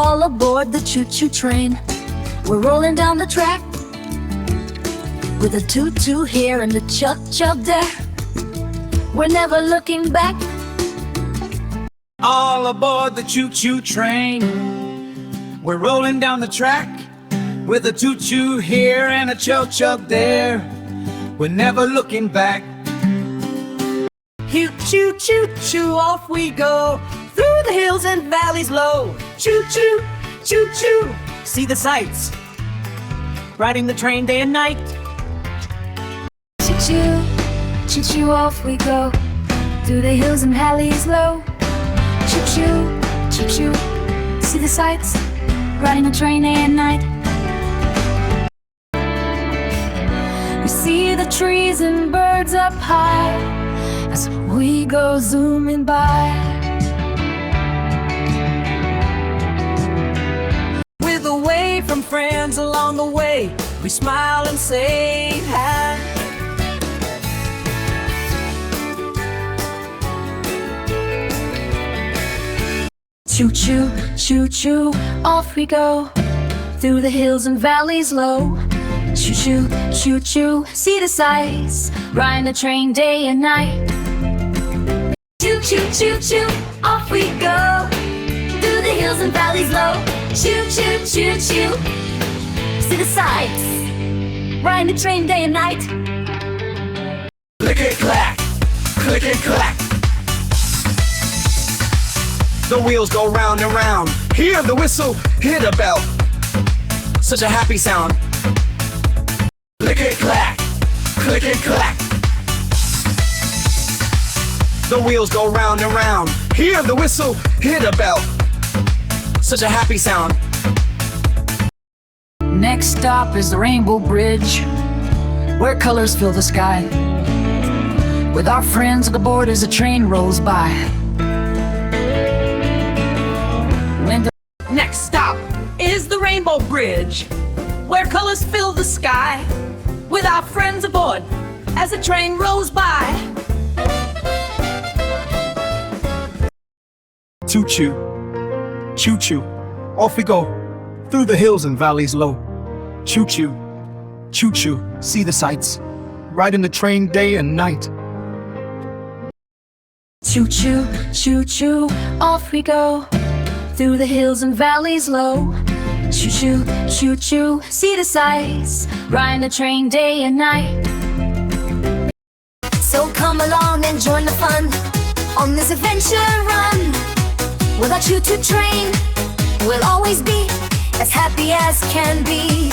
All aboard the choo-choo train. We're rolling down the track with a toot-toot here and a chug-chug there. We're never looking back. All aboard the choo-choo train. We're rolling down the track with a toot-toot here and a chug-chug there. We're never looking back. Choo-choo-choo-choo, off we go through the hills and valleys low. Choo-choo, choo-choo, see the sights, riding the train day and night. Choo-choo, choo-choo, off we go through the hills and valleys low. Choo-choo, choo-choo, see the sights, riding the train day and night. We see the trees and birds up high as we go zooming by. With a wave from friends along the way, we smile and say hi. Choo-choo, choo-choo, off we go through the hills and valleys low. Choo-choo, choo-choo, see the sights, riding the train day and night. Choo-choo, choo-choo, off we go through the hills and valleys low. Choo-choo, choo-choo, see the sights, riding the train day and night. Click-it-clack, click-it-clack. The wheels go round and round. Hear the whistle, hear the bell. Such a happy sound. Click-it-clack, click-it-clack. The wheels go round and round. Hear the whistle, hear the bell. Such a happy sound. Next stop is the Rainbow Bridge, where colors fill the sky. With our friends aboard as the train rolls by. Next stop is the Rainbow Bridge, where colors fill the sky. With our friends aboard as the train rolls by. Choo-choo, choo-choo, off we go through the hills and valleys low. Choo-choo, choo-choo, see the sights, riding the train day and night. Choo-choo, choo-choo, off we go through the hills and valleys low. Choo-choo, choo-choo, see the sights, riding the train day and night. So come along and join the fun on this adventure run. With our choo-choo train, we'll always be as happy as can be.